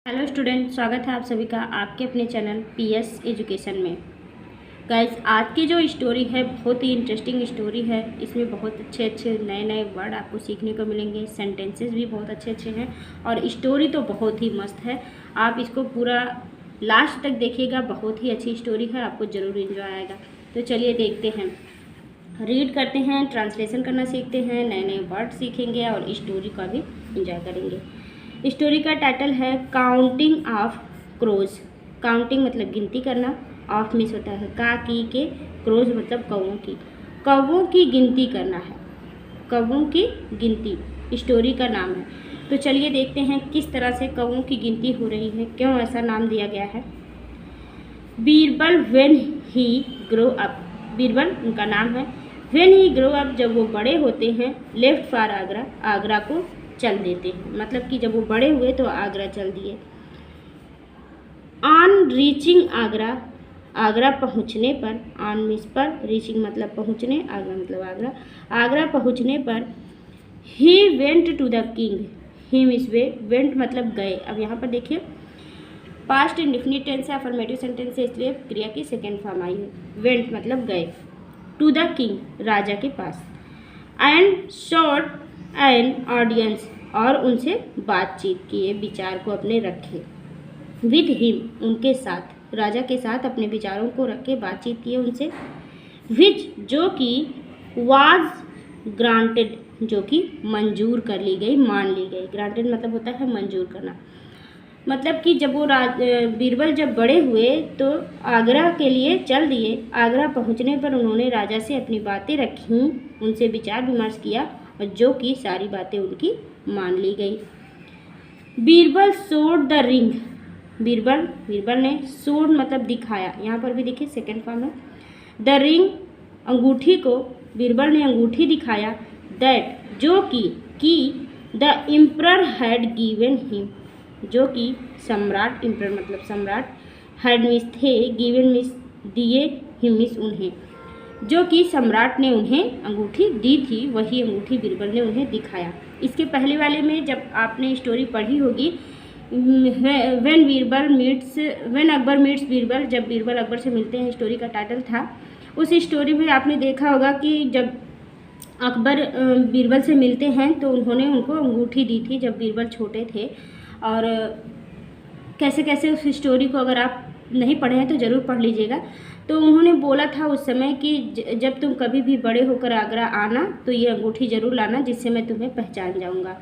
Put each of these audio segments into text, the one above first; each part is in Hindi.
हेलो स्टूडेंट, स्वागत है आप सभी का आपके अपने चैनल पीएस एजुकेशन में। गाइस, आज की जो स्टोरी है बहुत ही इंटरेस्टिंग स्टोरी है। इसमें बहुत अच्छे अच्छे नए नए वर्ड आपको सीखने को मिलेंगे, सेंटेंसेस भी बहुत अच्छे अच्छे हैं और स्टोरी तो बहुत ही मस्त है। आप इसको पूरा लास्ट तक देखिएगा, बहुत ही अच्छी स्टोरी है, आपको ज़रूर एंजॉय आएगा। तो चलिए देखते हैं, रीड करते हैं, ट्रांसलेशन करना सीखते हैं, नए नए वर्ड सीखेंगे और स्टोरी का भी इंजॉय करेंगे। स्टोरी का टाइटल है काउंटिंग ऑफ क्रोज। काउंटिंग मतलब गिनती करना, ऑफ मिस होता है का की के, क्रोज मतलब कौवों की। कौवों की गिनती करना है, कौवों की गिनती स्टोरी का नाम है। तो चलिए देखते हैं किस तरह से कौवों की गिनती हो रही है, क्यों ऐसा नाम दिया गया है। Birbal when he grow up, Birbal उनका नाम है। व्हेन ही ग्रो अप, जब वो बड़े होते हैं, लेफ्ट फॉर आगरा, आगरा को चल देते हैं, मतलब कि जब वो बड़े हुए तो आगरा चल दिए। ऑन रीचिंग आगरा, आगरा पहुंचने पर, ऑन मिस पर, रीचिंग मतलब पहुंचने, आगरा मतलब आगरा, आगरा पहुंचने पर he went to the king, he miss way, went मतलब गए। अब यहाँ पर देखिए पास्ट इंडेफिनिट टेंस है, अफर्मेटिव सेंटेंस है, इसलिए क्रिया की सेकेंड फॉर्म आई है। वेंट मतलब गए, टू द किंग राजा के पास, एंड शॉट एन ऑडियंस और उनसे बातचीत किए, विचार को अपने रखे। विद हिम उनके साथ, राजा के साथ अपने विचारों को रख के बातचीत किए उनसे। विच जो कि वाज ग्रांटेड, जो कि मंजूर कर ली गई, मान ली गई। ग्रांटेड मतलब होता है मंजूर करना, मतलब कि जब वो बीरबल जब बड़े हुए तो आगरा के लिए चल दिए। आगरा पहुंचने पर उन्होंने राजा से अपनी बातें रखी, उनसे विचार विमर्श किया और जो कि सारी बातें उनकी मान ली गई। बीरबल सोड द रिंग, बीरबल ने सोड मतलब दिखाया, यहाँ पर भी देखिए सेकेंड फॉर्म है। द रिंग अंगूठी को, बीरबल ने अंगूठी दिखाया। दैट जो कि the emperor had given him, जो कि सम्राट, एम्परर मतलब सम्राट, हैड मिस थे, गिवन मिस दिए, हिम मिस उन्हें, जो कि सम्राट ने उन्हें अंगूठी दी थी, वही अंगूठी बीरबल ने उन्हें दिखाया। इसके पहले वाले में जब आपने स्टोरी पढ़ी होगी, व्हेन अकबर मीट्स बीरबल, जब बीरबल अकबर से मिलते हैं, स्टोरी का टाइटल था। उस स्टोरी में आपने देखा होगा कि जब अकबर बीरबल से मिलते हैं तो उन्होंने उनको अंगूठी दी थी जब बीरबल छोटे थे। और कैसे कैसे उस स्टोरी को अगर आप नहीं पढ़े हैं तो ज़रूर पढ़ लीजिएगा। तो उन्होंने बोला था उस समय कि जब तुम कभी भी बड़े होकर आगरा आना तो ये अंगूठी ज़रूर लाना, जिससे मैं तुम्हें पहचान जाऊंगा।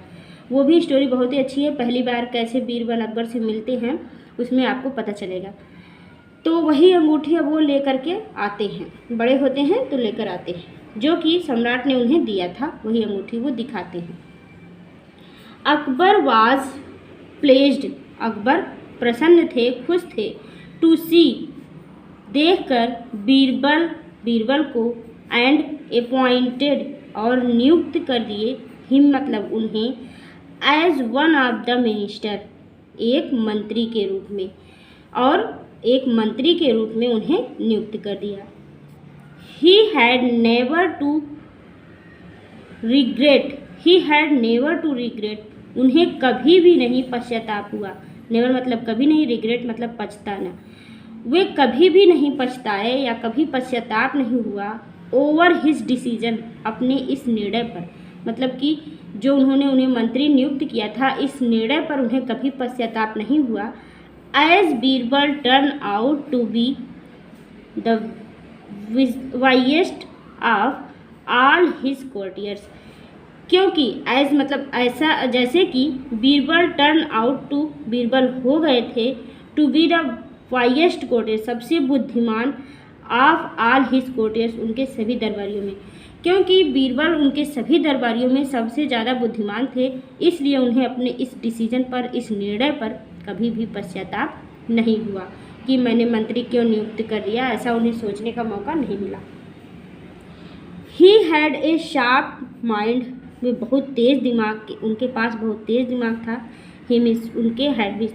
वो भी स्टोरी बहुत ही अच्छी है, पहली बार कैसे बीरबल अकबर से मिलते हैं उसमें आपको पता चलेगा। तो वही अंगूठी अब वो लेकर के आते हैं, बड़े होते हैं तो लेकर आते हैं, जो कि सम्राट ने उन्हें दिया था, वही अंगूठी वो दिखाते हैं। अकबर वाज प्लेज्ड, अकबर प्रसन्न थे, खुश थे। टू सी देखकर, बीरबल को, एंड अपॉइंटेड और नियुक्त कर दिए, हिम मतलब उन्हें, as one of the minister, एक मंत्री के रूप में, और एक मंत्री के रूप में उन्हें नियुक्त कर दिया। He had never to regret, उन्हें कभी भी नहीं पश्चाताप हुआ। नेवर मतलब कभी नहीं, रिग्रेट मतलब पछताना। वे कभी भी नहीं पछताए या कभी पश्चाताप नहीं हुआ। ओवर हिज डिसीजन, अपने इस निर्णय पर, मतलब कि जो उन्होंने उन्हें मंत्री नियुक्त किया था, इस निर्णय पर उन्हें कभी पश्चाताप नहीं हुआ। As Birbal turn out to be the wisest of all his courtiers, क्योंकि एज मतलब ऐसा, जैसे कि Birbal turn out to, Birbal हो गए थे, to be the wisest courtier, सबसे बुद्धिमान, ऑफ ऑल हिज कोर्टियर्स, उनके सभी दरबारियों में, क्योंकि बीरबल उनके सभी दरबारियों में सबसे ज़्यादा बुद्धिमान थे, इसलिए उन्हें अपने इस डिसीजन पर, इस निर्णय पर कभी भी पश्चाताप नहीं हुआ कि मैंने मंत्री क्यों नियुक्त कर दिया, ऐसा उन्हें सोचने का मौका नहीं मिला। He had a sharp mind, वे बहुत तेज़ दिमाग, उनके पास बहुत तेज़ दिमाग था। ही मीन्स उनके हैड भी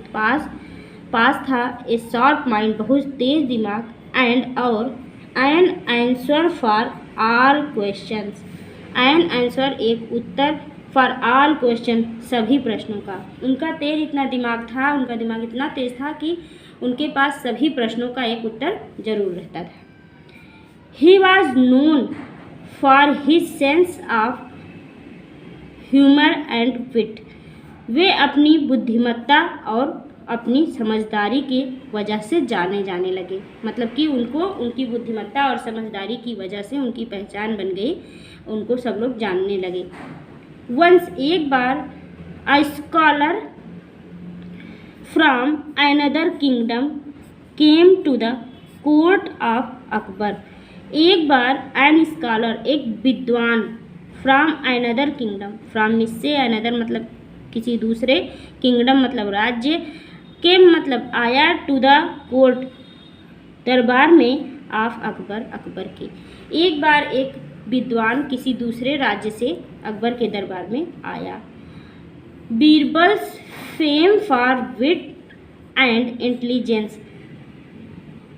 पास था, ए शार्प माइंड बहुत तेज़ दिमाग, एंड और an answer for all questions, an answer एक उत्तर, फॉर ऑल क्वेश्चन, सभी प्रश्नों का। उनका तेज इतना दिमाग था, उनका दिमाग इतना तेज था कि उनके पास सभी प्रश्नों का एक उत्तर जरूर रहता था। He was known for his sense of humour and wit, वे अपनी बुद्धिमत्ता और अपनी समझदारी की वजह से जाने जाने लगे। मतलब कि उनको उनकी बुद्धिमत्ता और समझदारी की वजह से उनकी पहचान बन गई, उनको सब लोग जानने लगे। वंस, एक बार, a scholar from another kingdom came to the court of Akbar, एक बार एन स्कॉलर, एक विद्वान, फ्रॉम अनदर किंगडम, फ्रॉम इससे अनदर मतलब किसी दूसरे, किंगडम मतलब राज्य, केम मतलब आया, टू द कोर्ट दरबार में, ऑफ अकबर अकबर के। एक बार एक विद्वान किसी दूसरे राज्य से अकबर के दरबार में आया। Birbal's fame for wit and intelligence,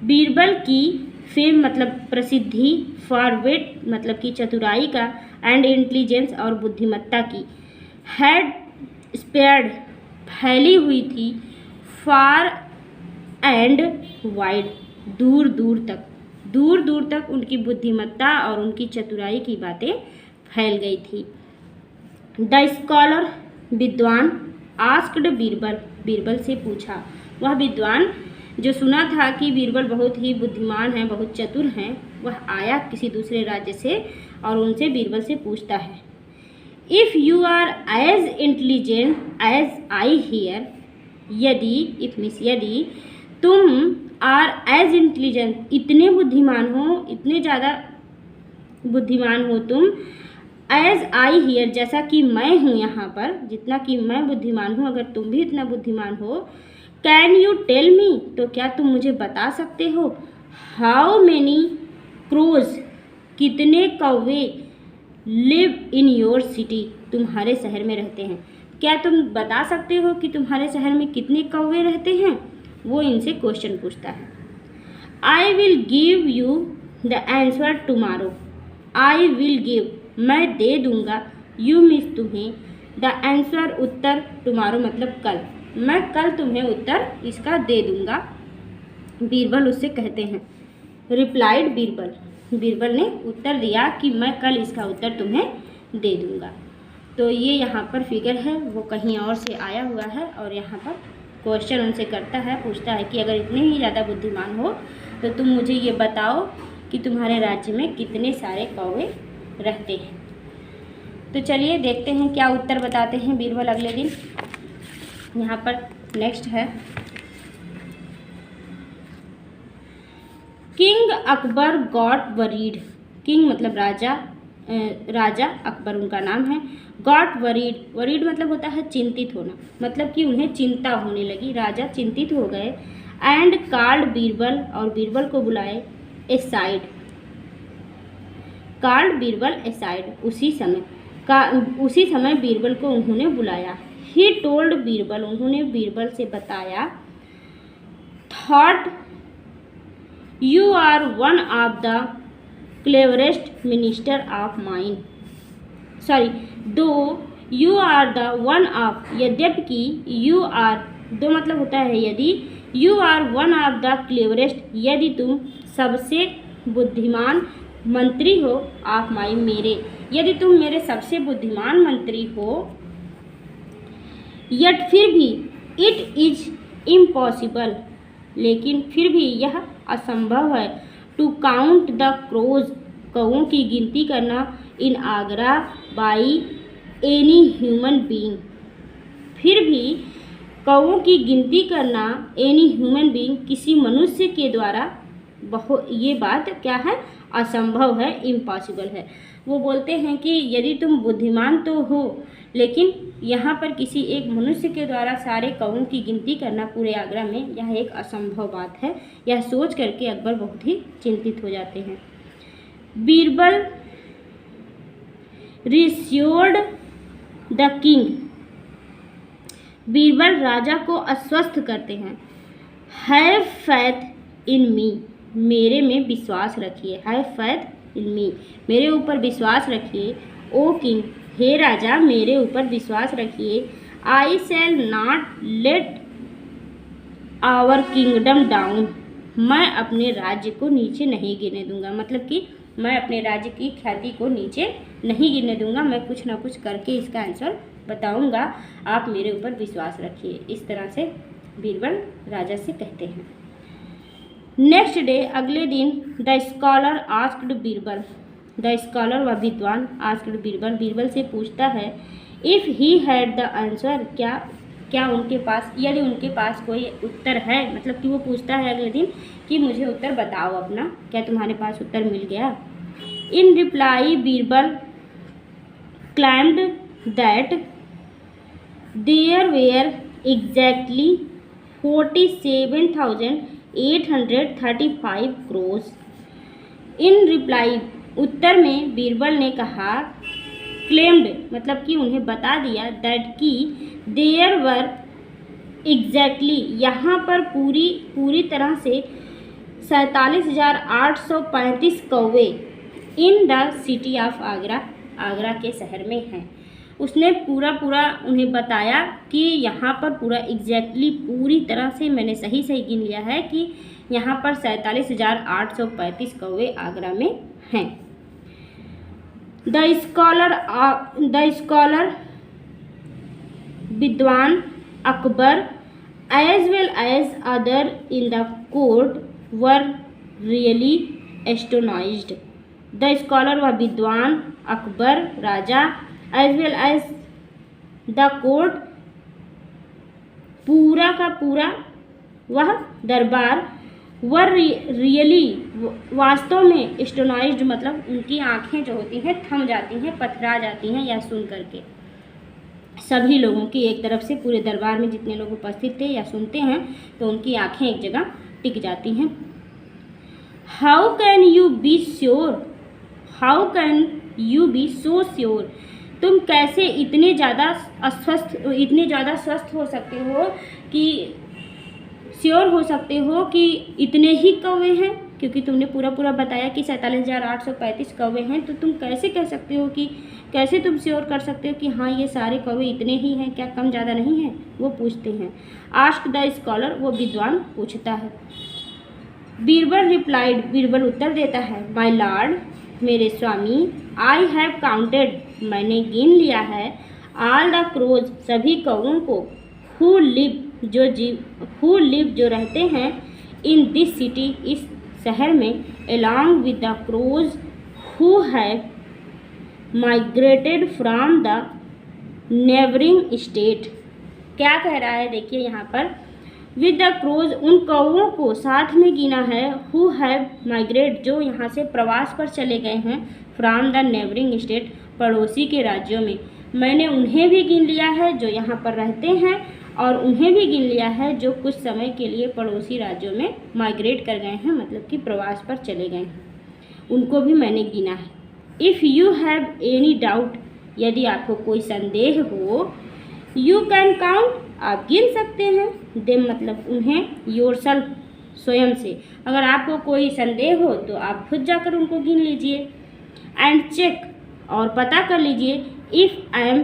Birbal की फेम मतलब प्रसिद्धि, फॉर विट मतलब कि चतुराई का, एंड इंटेलिजेंस और बुद्धिमत्ता की, हैड स्प्रेड फैली हुई थी, फार एंड वाइड दूर दूर तक उनकी बुद्धिमत्ता और उनकी चतुराई की बातें फैल गई थी। द स्कॉलर, विद्वान, आस्क्ड बीरबल, बीरबल से पूछा। वह विद्वान जो सुना था कि बीरबल बहुत ही बुद्धिमान हैं, बहुत चतुर हैं, वह आया किसी दूसरे राज्य से और उनसे बीरबल से पूछता है, if you are as intelligent as I hear, यदि, इफ मीन्स यदि, तुम आर एज इंटेलिजेंट, इतने बुद्धिमान हो, इतने ज़्यादा बुद्धिमान हो तुम, एज आई हियर, जैसा कि मैं हूँ यहाँ पर, जितना कि मैं बुद्धिमान हूँ, अगर तुम भी इतना बुद्धिमान हो, कैन यू टेल मी, तो क्या तुम मुझे बता सकते हो, हाउ मैनी क्रोज, कितने कौवे, लिव इन योर सिटी, तुम्हारे शहर में रहते हैं। क्या तुम बता सकते हो कि तुम्हारे शहर में कितने कौवे रहते हैं? वो इनसे क्वेश्चन पूछता है। I will give you the answer tomorrow, I will give, मैं दे दूंगा, यू मीन्स तुम्हें, द आंसर उत्तर, टुमारो मतलब कल, मैं कल तुम्हें उत्तर इसका दे दूंगा, बीरबल उससे कहते हैं। रिप्लाइड बीरबल, बीरबल ने उत्तर दिया कि मैं कल इसका उत्तर तुम्हें दे दूंगा। तो ये यहाँ पर फिगर है, वो कहीं और से आया हुआ है और यहाँ पर क्वेश्चन उनसे करता है, पूछता है कि अगर इतने ही ज़्यादा बुद्धिमान हो तो तुम मुझे ये बताओ कि तुम्हारे राज्य में कितने सारे कौवे रहते हैं। तो चलिए देखते हैं क्या उत्तर बताते हैं बीरबल अगले दिन। यहाँ पर नेक्स्ट है, king Akbar got worried, king मतलब राजा, राजा अकबर उनका नाम है, गॉट वरीड, वरीड मतलब होता है चिंतित होना, मतलब कि उन्हें चिंता होने लगी, राजा चिंतित हो गए। एंड कॉल्ड बीरबल, और बीरबल को बुलाए, ए साइड, कॉल्ड बीरबल ए साइड, उसी समय बीरबल को उन्होंने बुलाया। ही टोल्ड बीरबल, उन्होंने बीरबल से बताया, thought you are one of the cleverest minister of mind, sorry, though you are the one of, यद्यपि यू आर, दो मतलब होता है यदि, you are one of the cleverest, यदि तुम सबसे बुद्धिमान मंत्री हो, ऑफ माई, मेरे, यदि तुम मेरे सबसे बुद्धिमान मंत्री हो, यट फिर भी, इट इज इम्पॉसिबल, लेकिन फिर भी यह असंभव है, टू काउंट द क्रोज, कौओं की गिनती करना, in Agra by any human being, फिर भी कौओं की गिनती करना, एनी ह्यूमन बीइंग, किसी मनुष्य के द्वारा, ये बात क्या है, असंभव है, इम्पॉसिबल है। वो बोलते हैं कि यदि तुम बुद्धिमान तो हो, लेकिन यहाँ पर किसी एक मनुष्य के द्वारा सारे कौओं की गिनती करना पूरे आगरा में, यह एक असंभव बात है। यह सोच करके अकबर बहुत ही चिंतित हो जाते हैं। बीरबल रिश्योर्ड द किंग, बीरबल राजा को आश्वस्त करते हैं, हैव फैथ इन मी, मेरे में विश्वास रखिए, हैव फैथ इन मी, मेरे ऊपर विश्वास रखिए, ओ किंग, हे राजा, मेरे ऊपर विश्वास रखिए। I shall not let our kingdom down. मैं अपने राज्य को नीचे नहीं गिरने दूंगा, मतलब कि मैं अपने राज्य की ख्याति को नीचे नहीं गिरने दूंगा। मैं कुछ ना कुछ करके इसका आंसर बताऊंगा, आप मेरे ऊपर विश्वास रखिए। इस तरह से बीरबल राजा से कहते हैं। नेक्स्ट डे, अगले दिन, the scholar asked Birbal. The scholar व विद्वान आस्क्ड बीरबल, बीरबल से पूछता है, if he had the answer, क्या उनके पास, यदि उनके पास कोई उत्तर है, मतलब कि वो पूछता है अगले दिन कि मुझे उत्तर बताओ अपना, क्या तुम्हारे पास उत्तर मिल गया। In reply Birbal claimed that there were exactly 47,835 crows. In reply, उत्तर में बीरबल ने कहा, क्लेम्ड मतलब कि उन्हें बता दिया, दैट कि देयर वर एग्जैक्टली, यहाँ पर पूरी तरह से 47,835 कौवे in the city of Agra, Agra के शहर में हैं। उसने पूरा उन्हें बताया कि यहाँ पर पूरा एग्जैक्टली पूरी तरह से मैंने सही गिन लिया है कि यहाँ पर 47,835 कौवे आगरा में हैं। द स्कॉलर विद्वान Akbar as well as other in the court were really astonished. The scholar व विद्वान अकबर राजा as well as the court, पूरा का पूरा वह दरबार, वर रियली वास्तव में, एस्टोनाइज्ड मतलब उनकी आंखें जो होती हैं थम जाती हैं, पथरा जाती हैं यह सुन करके। सभी लोगों की एक तरफ से, पूरे दरबार में जितने लोग उपस्थित थे या सुनते हैं तो उनकी आंखें एक जगह टिक जाती हैं। How can you be sure, how can you be so sure, तुम कैसे इतने ज़्यादा स्वस्थ हो सकते हो कि श्योर हो सकते हो कि इतने ही कौवे हैं, क्योंकि तुमने पूरा बताया कि 47,835 कौवे हैं, तो तुम कैसे कह सकते हो कि, कैसे तुम श्योर कर सकते हो कि हाँ ये सारे कौवे इतने ही हैं, क्या कम ज़्यादा नहीं हैं, वो पूछते हैं। आस्क द स्कॉलर, वो विद्वान पूछता है। बीरबल रिप्लाइड, बीरबल उत्तर देता है, माय लॉर्ड, मेरे स्वामी, आई हैव काउंटेड, मैंने गिन लिया है, ऑल द क्रोज, सभी कौवों को, हु लिव जो रहते हैं, इन दिस सिटी, इस शहर में, along with the crows who have migrated from the neighbouring state. क्या कह रहा है देखिए यहाँ पर, विद द क्रोज, उन कौवों को साथ में गिना है, हु हैव माइग्रेट, जो यहाँ से प्रवास पर चले गए हैं, फ्रॉम द नेबरिंग स्टेट, पड़ोसी के राज्यों में। मैंने उन्हें भी गिन लिया है जो यहाँ पर रहते हैं, और उन्हें भी गिन लिया है जो कुछ समय के लिए पड़ोसी राज्यों में माइग्रेट कर गए हैं, मतलब कि प्रवास पर चले गए हैं, उनको भी मैंने गिना है। If you have any doubt, यदि आपको कोई संदेह हो, यू कैन काउंट, आप गिन सकते हैं, देम मतलब उन्हें, योरसेल्फ, स्वयं से। अगर आपको कोई संदेह हो तो आप खुद जाकर उनको गिन लीजिए। एंड चेक, और पता कर लीजिए, इफ़ आई एम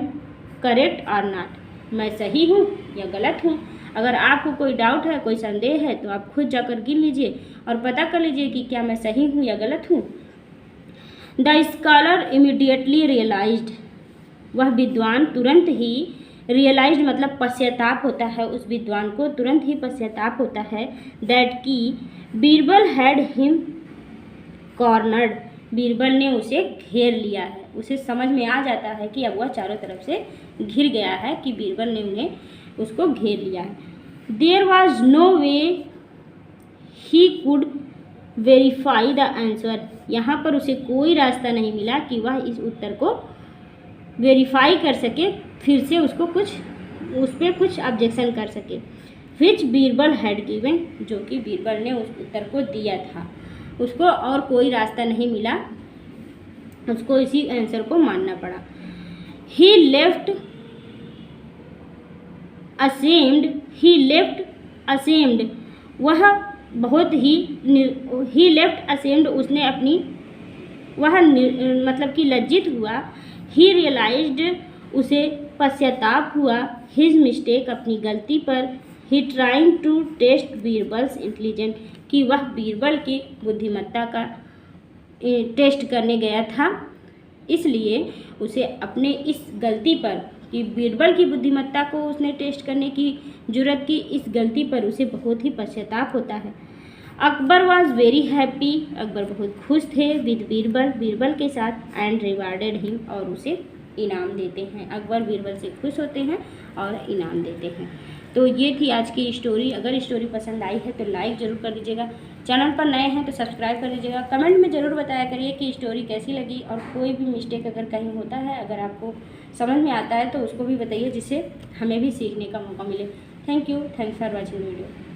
करेक्ट और नॉट, मैं सही हूँ या गलत हूँ। अगर आपको कोई डाउट है, कोई संदेह है, तो आप खुद जाकर गिन लीजिए और पता कर लीजिए कि क्या मैं सही हूँ या गलत हूँ। द स्कॉलर इमीडिएटली रियलाइज्ड, वह विद्वान तुरंत ही, रियलाइज्ड मतलब पश्चाताप होता है, उस विद्वान को तुरंत ही पश्चाताप होता है, दैट की Birbal had him cornered, Birbal ने उसे घेर लिया है। उसे समझ में आ जाता है कि अब वह चारों तरफ से घिर गया है, कि बीरबल ने उन्हें उसको घेर लिया है। There was no way he could verify the answer, यहाँ पर उसे कोई रास्ता नहीं मिला कि वह इस उत्तर को वेरीफाई कर सके, फिर से उसको उस पर कुछ ऑब्जेक्शन कर सके। विच बीरबल हैड गिवन, जो कि बीरबल ने उस उत्तर को दिया था, उसको और कोई रास्ता नहीं मिला, उसको इसी आंसर को मानना पड़ा। ही लेफ्ट असेम्ड, वह बहुत ही, ही लेफ्ट असेम्ड, उसने अपनी, वह मतलब कि लज्जित हुआ, ही रियलाइज्ड, उसे पश्चाताप हुआ, हिज मिस्टेक, अपनी गलती पर, he trying to test Birbal's intelligent, कि वह बीरबल की बुद्धिमत्ता का टेस्ट करने गया था, इसलिए उसे अपने इस गलती पर कि बीरबल की बुद्धिमत्ता को उसने टेस्ट करने की जुर्रत की, इस गलती पर उसे बहुत ही पश्चाताप होता है। Akbar was very happy, Akbar बहुत खुश थे, विद बीरबल, बीरबल के साथ, एंड रिवार्डेड हिम, और उसे इनाम देते हैं। अकबर बीरबल से खुश होते हैं और इनाम देते हैं। तो ये थी आज की स्टोरी। अगर स्टोरी पसंद आई है तो लाइक ज़रूर कर दीजिएगा, चैनल पर नए हैं तो सब्सक्राइब कर दीजिएगा, कमेंट में ज़रूर बताया करिए कि स्टोरी कैसी लगी, और कोई भी मिस्टेक अगर कहीं होता है, अगर आपको समझ में आता है तो उसको भी बताइए, जिससे हमें भी सीखने का मौका मिले। Thank you, thanks for watching video.